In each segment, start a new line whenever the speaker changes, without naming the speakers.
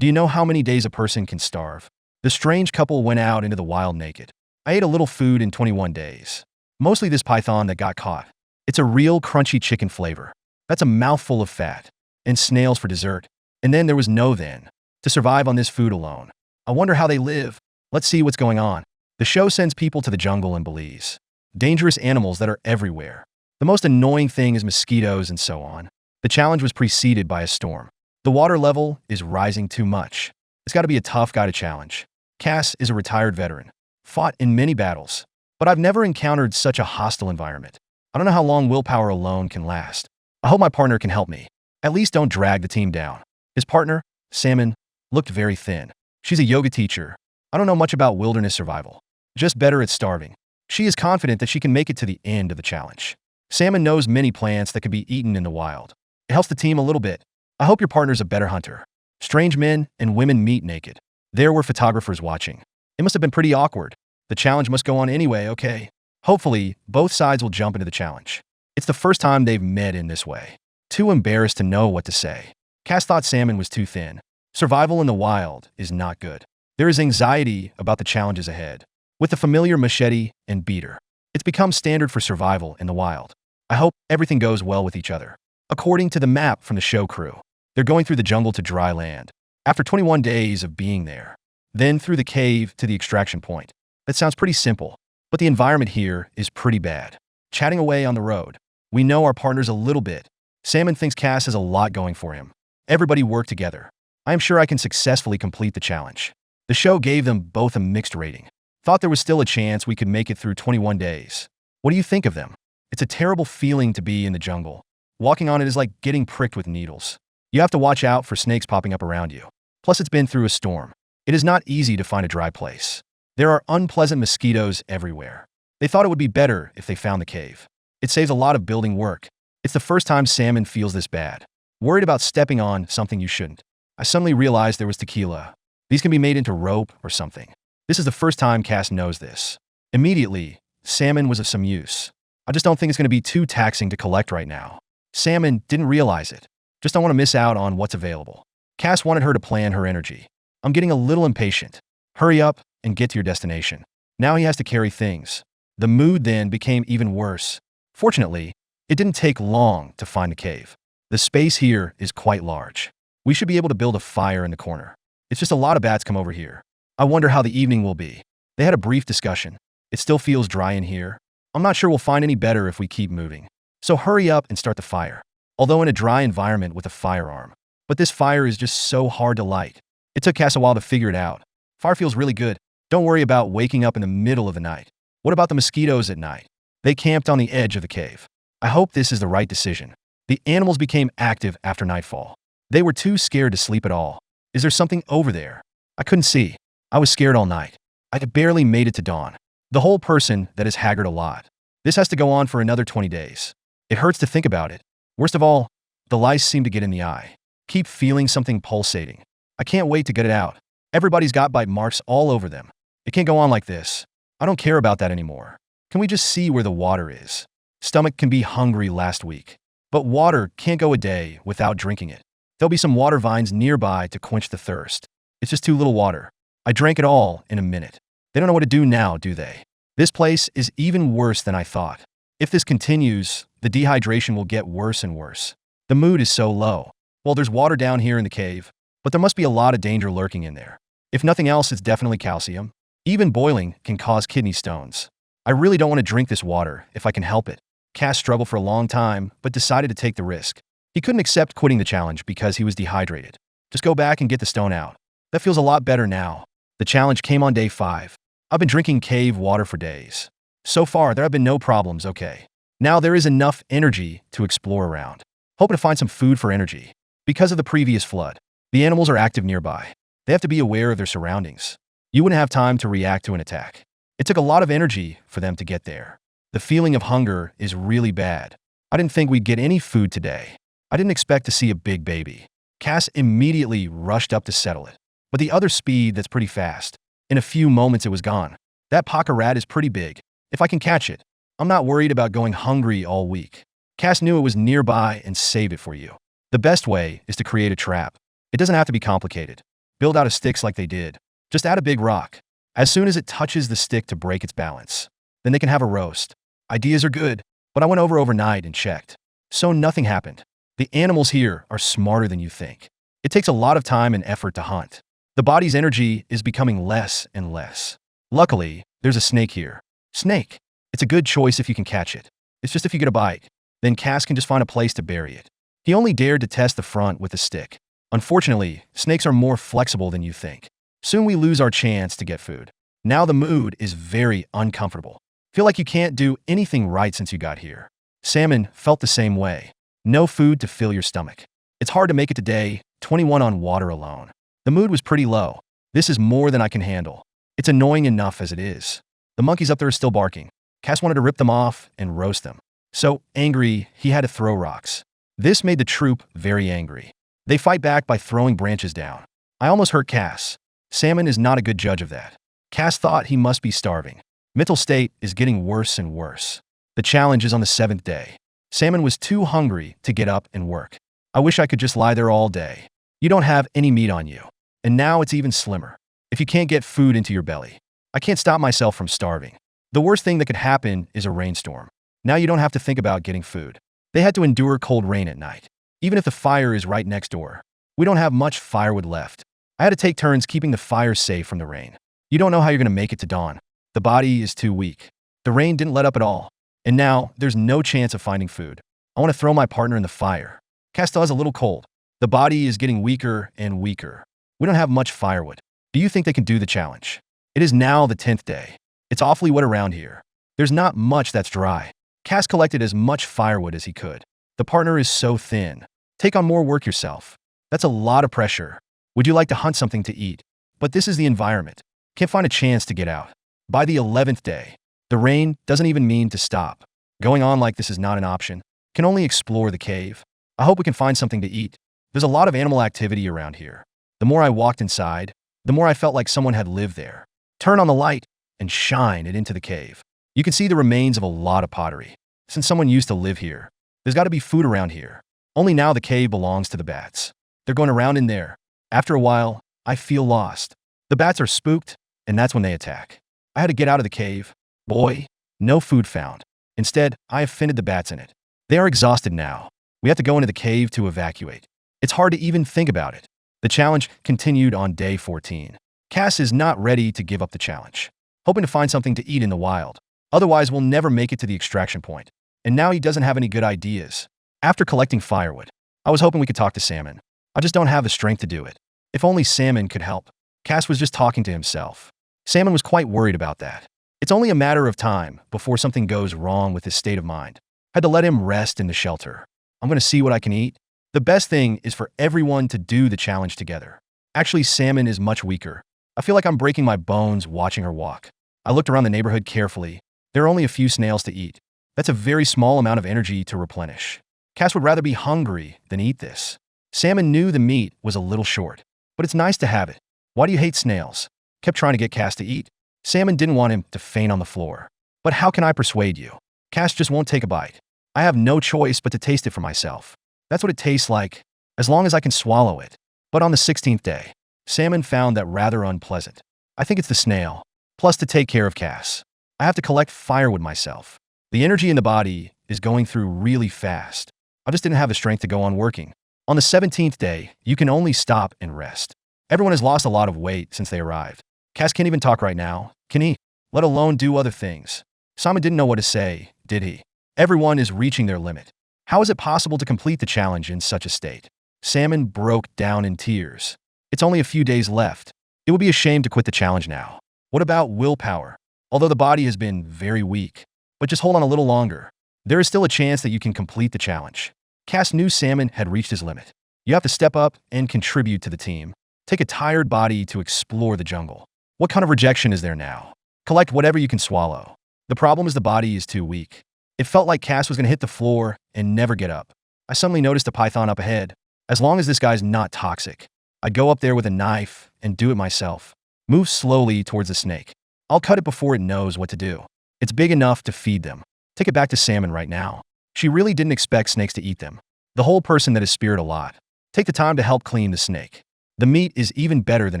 Do you know how many days a person can starve? The strange couple went out into the wild naked. I ate a little food in 21 days. Mostly this python that got caught. It's a real crunchy chicken flavor. That's a mouthful of fat. And snails for dessert. And then there was no then. To survive on this food alone. I wonder how they live. Let's see what's going on. The show sends people to the jungle in Belize. Dangerous animals that are everywhere. The most annoying thing is mosquitoes and so on. The challenge was preceded by a storm. The water level is rising too much. It's got to be a tough guy to challenge. Cass is a retired veteran. Fought in many battles. But I've never encountered such a hostile environment. I don't know how long willpower alone can last. I hope my partner can help me. At least don't drag the team down. His partner, Salmon, looked very thin. She's a yoga teacher. I don't know much about wilderness survival. Just better at starving. She is confident that she can make it to the end of the challenge. Salmon knows many plants that can be eaten in the wild. It helps the team a little bit. I hope your partner's a better hunter. Strange men and women meet naked. There were photographers watching. It must have been pretty awkward. The challenge must go on anyway, okay? Hopefully, both sides will jump into the challenge. It's the first time they've met in this way. Too embarrassed to know what to say. Cass thought Salmon was too thin. Survival in the wild is not good. There is anxiety about the challenges ahead. With the familiar machete and beater, it's become standard for survival in the wild. I hope everything goes well with each other. According to the map from the show crew, they're going through the jungle to dry land. After 21 days of being there, then through the cave to the extraction point. That sounds pretty simple, but the environment here is pretty bad. Chatting away on the road, we know our partners a little bit. Salmon thinks Cass has a lot going for him. Everybody worked together. I am sure I can successfully complete the challenge. The show gave them both a mixed rating. Thought there was still a chance we could make it through 21 days. What do you think of them? It's a terrible feeling to be in the jungle. Walking on it is like getting pricked with needles. You have to watch out for snakes popping up around you. Plus, it's been through a storm. It is not easy to find a dry place. There are unpleasant mosquitoes everywhere. They thought it would be better if they found the cave. It saves a lot of building work. It's the first time Salmon feels this bad. Worried about stepping on something you shouldn't. I suddenly realized there was tequila. These can be made into rope or something. This is the first time Cass knows this. Immediately, Salmon was of some use. I just don't think it's going to be too taxing to collect right now. Salmon didn't realize it. Just don't want to miss out on what's available. Cass wanted her to plan her energy. I'm getting a little impatient. Hurry up and get to your destination. Now he has to carry things. The mood then became even worse. Fortunately, it didn't take long to find the cave. The space here is quite large. We should be able to build a fire in the corner. It's just a lot of bats come over here. I wonder how the evening will be. They had a brief discussion. It still feels dry in here. I'm not sure we'll find any better if we keep moving. So hurry up and start the fire. Although in a dry environment with a firearm. But this fire is just so hard to light. It took Cass a while to figure it out. Fire feels really good. Don't worry about waking up in the middle of the night. What about the mosquitoes at night? They camped on the edge of the cave. I hope this is the right decision. The animals became active after nightfall. They were too scared to sleep at all. Is there something over there? I couldn't see. I was scared all night. I had barely made it to dawn. The whole person that is haggard a lot. This has to go on for another 20 days. It hurts to think about it. Worst of all, the lice seem to get in the eye. Keep feeling something pulsating. I can't wait to get it out. Everybody's got bite marks all over them. It can't go on like this. I don't care about that anymore. Can we just see where the water is? Stomach can be hungry last week. But water can't go a day without drinking it. There'll be some water vines nearby to quench the thirst. It's just too little water. I drank it all in a minute. They don't know what to do now, do they? This place is even worse than I thought. If this continues, the dehydration will get worse and worse. The mood is so low. Well, there's water down here in the cave, but there must be a lot of danger lurking in there. If nothing else, it's definitely calcium. Even boiling can cause kidney stones. I really don't want to drink this water if I can help it. Cass struggled for a long time, but decided to take the risk. He couldn't accept quitting the challenge because he was dehydrated. Just go back and get the stone out. That feels a lot better now. The challenge came on day 5. I've been drinking cave water for days. So far, there have been no problems, okay. Now there is enough energy to explore around. Hoping to find some food for energy. Because of the previous flood, the animals are active nearby. They have to be aware of their surroundings. You wouldn't have time to react to an attack. It took a lot of energy for them to get there. The feeling of hunger is really bad. I didn't think we'd get any food today. I didn't expect to see a big baby. Cass immediately rushed up to settle it. But the other speed that's pretty fast. In a few moments it was gone. That pocket rat is pretty big. If I can catch it, I'm not worried about going hungry all week. Cass knew it was nearby and saved it for you. The best way is to create a trap. It doesn't have to be complicated. Build out of sticks like they did. Just add a big rock. As soon as it touches the stick to break its balance, then they can have a roast. Ideas are good, but I went over overnight and checked. So nothing happened. The animals here are smarter than you think. It takes a lot of time and effort to hunt. The body's energy is becoming less and less. Luckily, there's a snake here. Snake. It's a good choice if you can catch it. It's just if you get a bite. Then Cass can just find a place to bury it. He only dared to test the front with a stick. Unfortunately, snakes are more flexible than you think. Soon we lose our chance to get food. Now the mood is very uncomfortable. Feel like you can't do anything right since you got here. Salmon felt the same way. No food to fill your stomach. It's hard to make it to day 21 on water alone. The mood was pretty low. This is more than I can handle. It's annoying enough as it is. The monkeys up there are still barking. Cass wanted to rip them off and roast them. So angry, he had to throw rocks. This made the troop very angry. They fight back by throwing branches down. I almost hurt Cass. Salmon is not a good judge of that. Cass thought he must be starving. Mental state is getting worse and worse. The challenge is on the 7th day. Salmon was too hungry to get up and work. I wish I could just lie there all day. You don't have any meat on you. And now it's even slimmer. If you can't get food into your belly, I can't stop myself from starving. The worst thing that could happen is a rainstorm. Now you don't have to think about getting food. They had to endure cold rain at night. Even if the fire is right next door. We don't have much firewood left. I had to take turns keeping the fire safe from the rain. You don't know how you're going to make it to dawn. The body is too weak. The rain didn't let up at all. And now, there's no chance of finding food. I want to throw my partner in the fire. Cass still has a little cold. The body is getting weaker and weaker. We don't have much firewood. Do you think they can do the challenge? It is now the 10th day. It's awfully wet around here. There's not much that's dry. Cass collected as much firewood as he could. The partner is so thin. Take on more work yourself. That's a lot of pressure. Would you like to hunt something to eat? But this is the environment. Can't find a chance to get out. By the 11th day, the rain doesn't even mean to stop. Going on like this is not an option. Can only explore the cave. I hope we can find something to eat. There's a lot of animal activity around here. The more I walked inside, the more I felt like someone had lived there. Turn on the light and shine it into the cave. You can see the remains of a lot of pottery. Since someone used to live here, there's got to be food around here. Only now the cave belongs to the bats. They're going around in there. After a while, I feel lost. The bats are spooked, and that's when they attack. I had to get out of the cave. Boy, no food found. Instead, I have fended the bats in it. They are exhausted now. We have to go into the cave to evacuate. It's hard to even think about it. The challenge continued on day 14. Cass is not ready to give up the challenge, hoping to find something to eat in the wild. Otherwise, we'll never make it to the extraction point. And now he doesn't have any good ideas. After collecting firewood, I was hoping we could talk to Salmon. I just don't have the strength to do it. If only Salmon could help. Cass was just talking to himself. Salmon was quite worried about that. It's only a matter of time before something goes wrong with his state of mind. I had to let him rest in the shelter. I'm going to see what I can eat. The best thing is for everyone to do the challenge together. Actually, Salmon is much weaker. I feel like I'm breaking my bones watching her walk. I looked around the neighborhood carefully. There are only a few snails to eat. That's a very small amount of energy to replenish. Cass would rather be hungry than eat this. Salmon knew the meat was a little short, but it's nice to have it. Why do you hate snails? Kept trying to get Cass to eat. Salmon didn't want him to faint on the floor. But how can I persuade you? Cass just won't take a bite. I have no choice but to taste it for myself. That's what it tastes like, as long as I can swallow it. But on the 16th day, Salmon found that rather unpleasant. I think it's the snail. Plus to take care of Cass, I have to collect firewood myself. The energy in the body is going through really fast. I just didn't have the strength to go on working. On the 17th day, you can only stop and rest. Everyone has lost a lot of weight since they arrived. Cass can't even talk right now, can he? Let alone do other things. Simon didn't know what to say, did he? Everyone is reaching their limit. How is it possible to complete the challenge in such a state? Salmon broke down in tears. It's only a few days left. It would be a shame to quit the challenge now. What about willpower? Although the body has been very weak. But just hold on a little longer. There is still a chance that you can complete the challenge. Cass knew Salmon had reached his limit. You have to step up and contribute to the team. Take a tired body to explore the jungle. What kind of rejection is there now? Collect whatever you can swallow. The problem is the body is too weak. It felt like Cass was going to hit the floor and never get up. I suddenly noticed a python up ahead. As long as this guy's not toxic, I'd go up there with a knife and do it myself. Move slowly towards the snake. I'll cut it before it knows what to do. It's big enough to feed them. Take it back to Salmon right now. She really didn't expect snakes to eat them. The whole person that is spirit a lot. Take the time to help clean the snake. The meat is even better than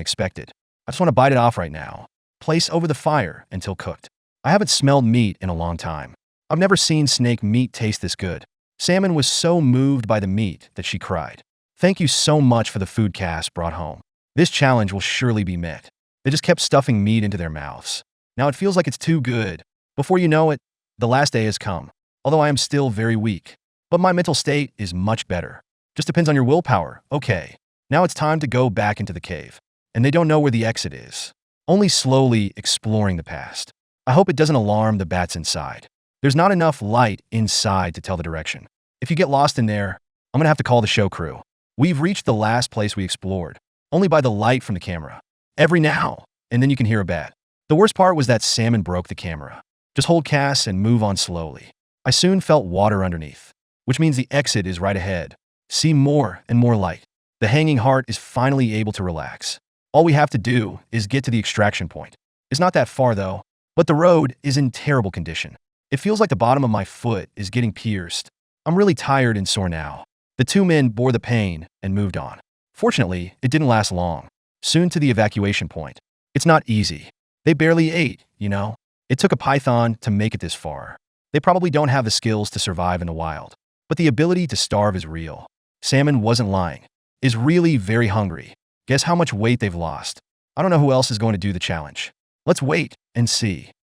expected. I just want to bite it off right now. Place over the fire until cooked. I haven't smelled meat in a long time. I've never seen snake meat taste this good. Salmon was so moved by the meat that she cried. Thank you so much for the food Cass brought home. This challenge will surely be met. They just kept stuffing meat into their mouths. Now it feels like it's too good. Before you know it, the last day has come. Although I am still very weak. But my mental state is much better. Just depends on your willpower. Okay. Now it's time to go back into the cave. And they don't know where the exit is. Only slowly exploring the past. I hope it doesn't alarm the bats inside. There's not enough light inside to tell the direction. If you get lost in there, I'm gonna have to call the show crew. We've reached the last place we explored, only by the light from the camera. Every now and then you can hear a bat. The worst part was that salmon broke the camera. Just hold Cass and move on slowly. I soon felt water underneath, which means the exit is right ahead. See more and more light. The hanging heart is finally able to relax. All we have to do is get to the extraction point. It's not that far though, but the road is in terrible condition. It feels like the bottom of my foot is getting pierced. I'm really tired and sore now. The two men bore the pain and moved on. Fortunately, it didn't last long. Soon to the evacuation point. It's not easy. They barely ate, you know? It took a python to make it this far. They probably don't have the skills to survive in the wild. But the ability to starve is real. Salmon wasn't lying. Is really very hungry. Guess how much weight they've lost. I don't know who else is going to do the challenge. Let's wait and see.